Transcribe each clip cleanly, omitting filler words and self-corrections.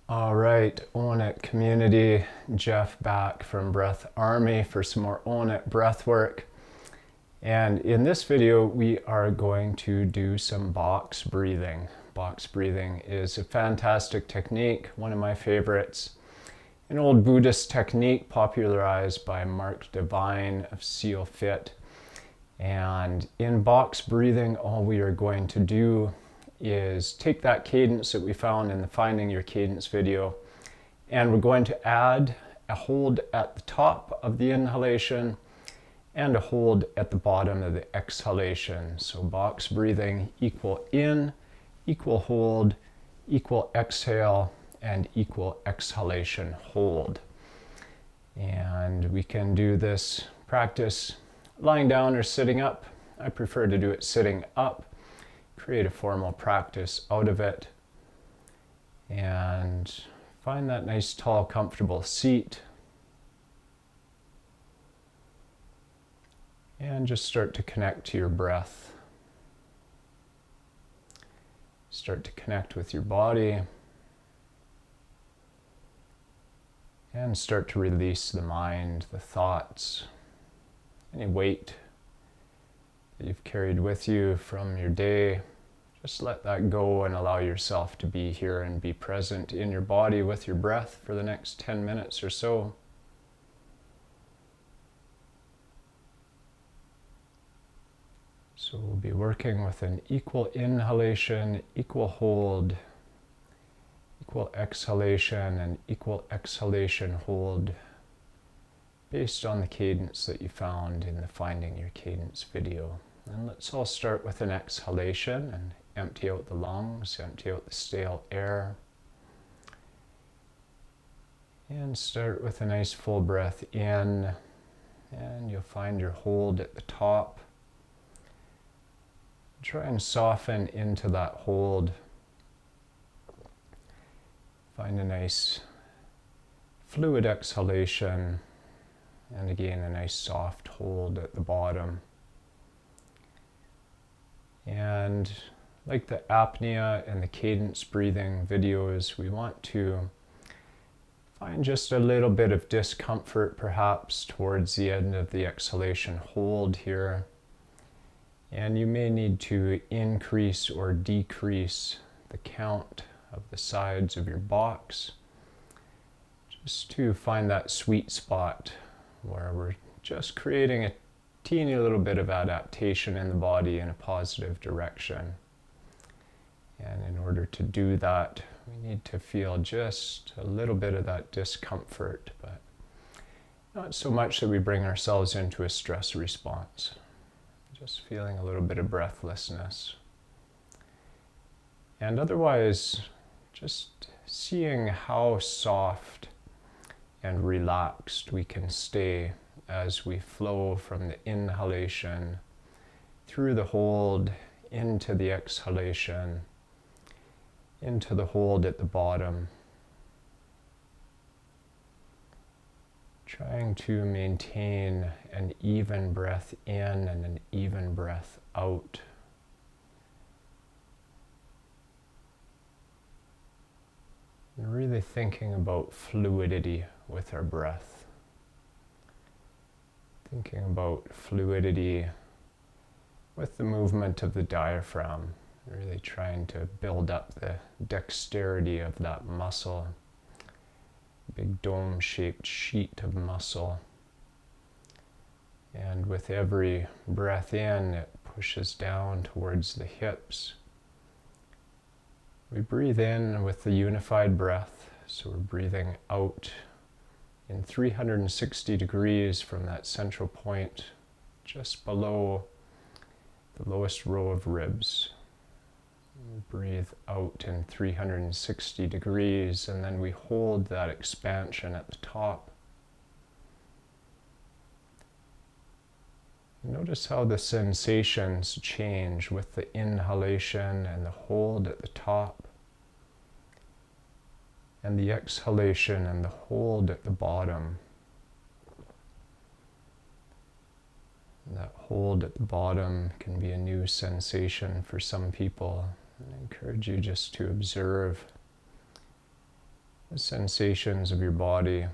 All right, Own It community, Jeff back from Breath Army for some more Own It breathwork. And in this video, we are going to do some box breathing. Box breathing is a fantastic technique, one of my favorites. An old Buddhist technique popularized by Mark Divine of Seal Fit. And in box breathing, all we are going to do is take that cadence that we found in the Finding Your Cadence video, and we're going to add a hold at the top of the inhalation and a hold at the bottom of the exhalation. So box breathing, equal in, equal hold, equal exhale, and equal exhalation hold. And we can do this practice lying down or sitting up. I prefer to do it sitting up. Create a formal practice out of it. And find that nice, tall, comfortable seat. And just start to connect to your breath. Start to connect with your body. And start to release the mind, the thoughts, any weight that you've carried with you from your day. Just let that go and allow yourself to be here and be present in your body with your breath for the next 10 minutes or so. So we'll be working with an equal inhalation, equal hold, equal exhalation, and equal exhalation hold based on the cadence that you found in the Finding Your Cadence video. And let's all start with an exhalation and empty out the lungs, empty out the stale air. And start with a nice full breath in, and you'll find your hold at the top. Try and soften into that hold. Find a nice fluid exhalation, and again a nice soft hold at the bottom. And like the apnea and the cadence breathing videos, we want to find just a little bit of discomfort perhaps towards the end of the exhalation hold here. And you may need to increase or decrease the count of the sides of your box just to find that sweet spot where we're just creating a teeny little bit of adaptation in the body in a positive direction. And in order to do that, we need to feel just a little bit of that discomfort, but not so much that we bring ourselves into a stress response. Just feeling a little bit of breathlessness. And otherwise, just seeing how soft and relaxed we can stay as we flow from the inhalation through the hold into the exhalation, into the hold at the bottom. Trying to maintain an even breath in and an even breath out. And really thinking about fluidity with our breath. Thinking about fluidity with the movement of the diaphragm. Really trying to build up the dexterity of that muscle. Big dome-shaped sheet of muscle. And with every breath in, it pushes down towards the hips. We breathe in with the unified breath, so we're breathing out in 360 degrees from that central point just below the lowest row of ribs. We breathe out in 360 degrees, and then we hold that expansion at the top. Notice how the sensations change with the inhalation and the hold at the top, and the exhalation and the hold at the bottom. And that hold at the bottom can be a new sensation for some people. And I encourage you just to observe the sensations of your body.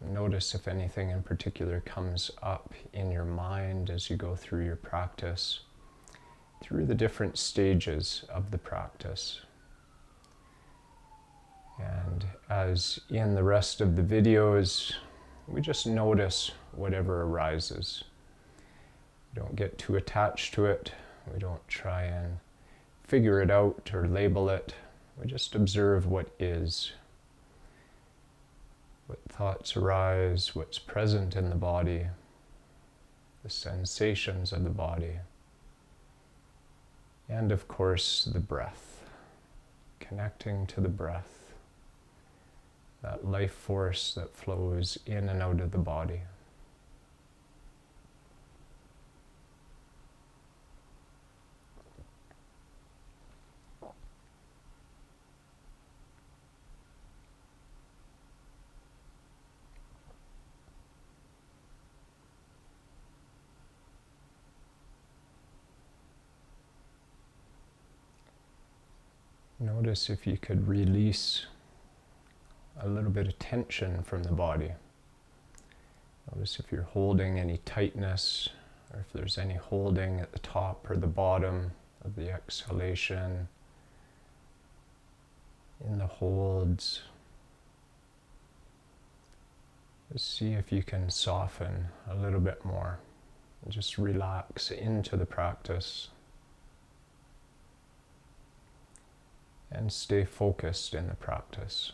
Notice if anything in particular comes up in your mind as you go through your practice, through the different stages of the practice. And as in the rest of the videos, we just notice whatever arises. We don't get too attached to it. We don't try and figure it out or label it. We just observe what is. What thoughts arise, what's present in the body, the sensations of the body, and of course the breath, connecting to the breath, that life force that flows in and out of the body. Notice if you could release a little bit of tension from the body. Notice if you're holding any tightness, or if there's any holding at the top or the bottom of the exhalation, in the holds. Just see if you can soften a little bit more and just relax into the practice. And stay focused in the practice.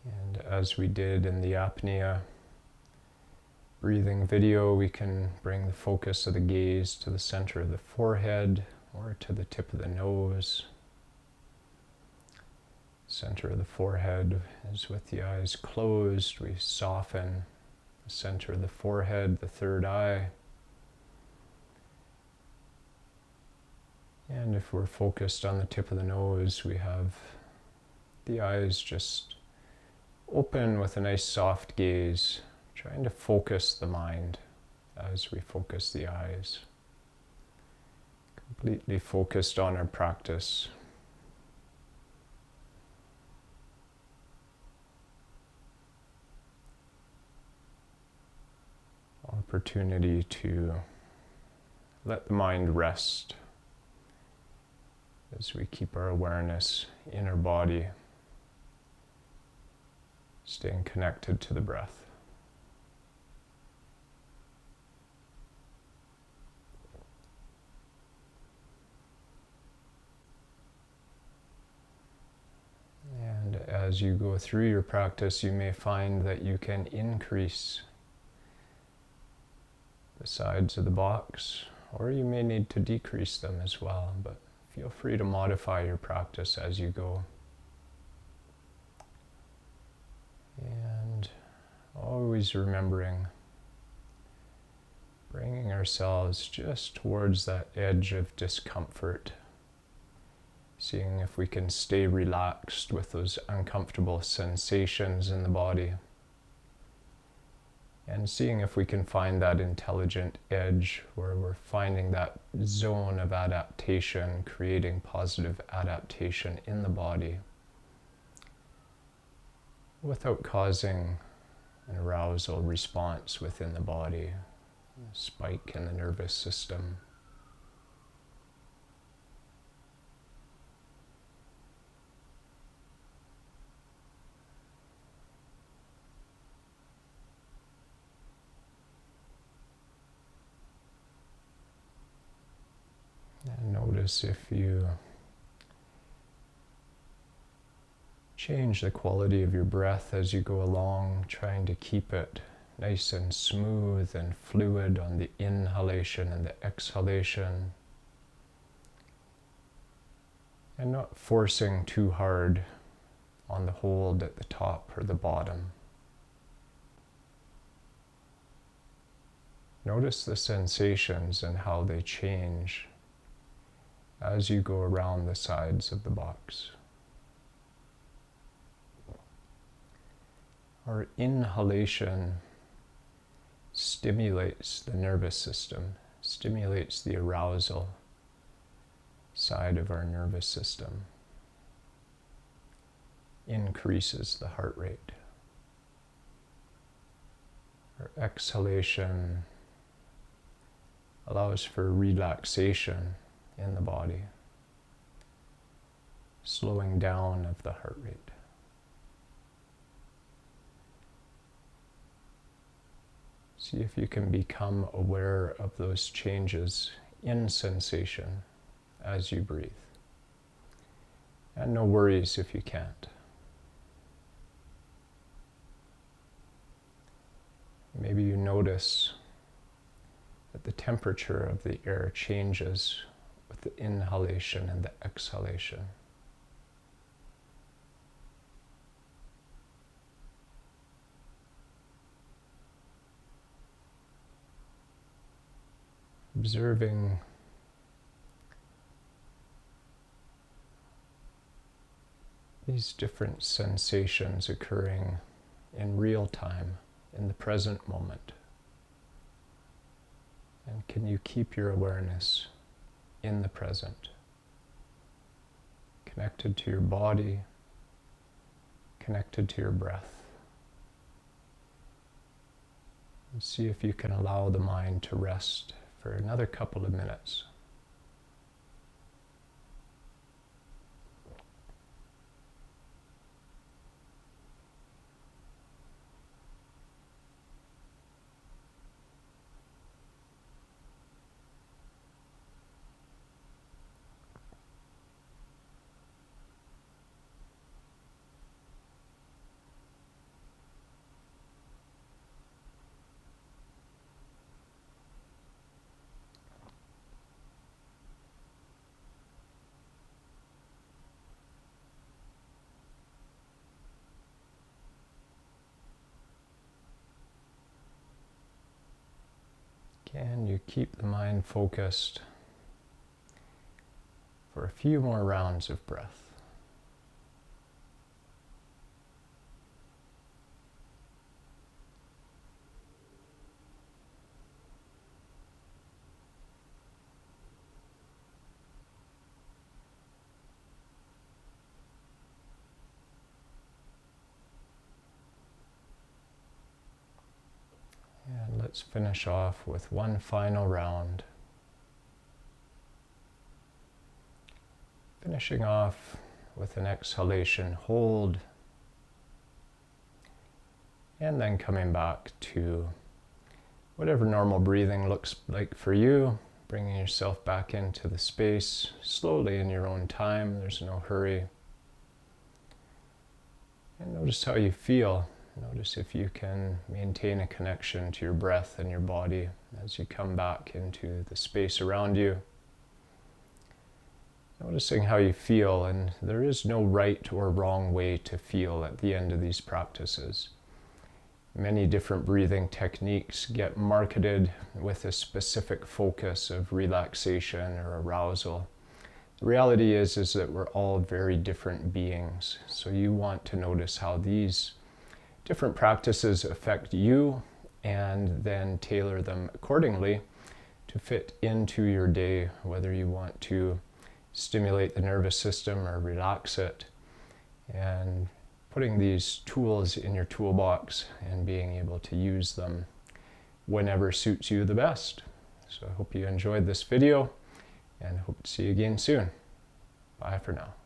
And as we did in the apnea breathing video, we can bring the focus of the gaze to the center of the forehead or to the tip of the nose. Center of the forehead is with the eyes closed. We soften the center of the forehead, the third eye. And if we're focused on the tip of the nose, we have the eyes just open with a nice soft gaze, trying to focus the mind as we focus the eyes. Completely focused on our practice. Opportunity to let the mind rest as we keep our awareness in our body, staying connected to the breath. And as you go through your practice, you may find that you can increase the sides of the box, or you may need to decrease them as well, but feel free to modify your practice as you go. And always remembering, bringing ourselves just towards that edge of discomfort, seeing if we can stay relaxed with those uncomfortable sensations in the body, and seeing if we can find that intelligent edge where we're finding that zone of adaptation, creating positive adaptation in the body without causing an arousal response within the body, a spike in the nervous system. And notice if you change the quality of your breath as you go along, trying to keep it nice and smooth and fluid on the inhalation and the exhalation, and not forcing too hard on the hold at the top or the bottom. Notice the sensations and how they change as you go around the sides of the box. Our inhalation stimulates the nervous system, stimulates the arousal side of our nervous system. increases the heart rate. Our exhalation allows for relaxation in the body, slowing down of the heart rate. See if you can become aware of those changes in sensation as you breathe. And no worries if you can't. Maybe you notice that the temperature of the air changes with the inhalation and the exhalation. Observing these different sensations occurring in real time, in the present moment. And can you keep your awareness in the present, connected to your body, connected to your breath? And see if you can allow the mind to rest for another couple of minutes. Can you keep the mind focused for a few more rounds of breath? And let's finish off with one final round. Finishing off with an exhalation, hold, and then coming back to whatever normal breathing looks like for you, bringing yourself back into the space, slowly in your own time, there's no hurry. And notice how you feel. Notice if you can maintain a connection to your breath and your body as you come back into the space around you. Noticing how you feel, and there is no right or wrong way to feel at the end of these practices. Many different breathing techniques get marketed with a specific focus of relaxation or arousal. The reality is that we're all very different beings, so you want to notice how these different practices affect you and then tailor them accordingly to fit into your day, whether you want to stimulate the nervous system or relax it, and putting these tools in your toolbox and being able to use them whenever suits you the best. So I hope you enjoyed this video and hope to see you again soon. Bye for now.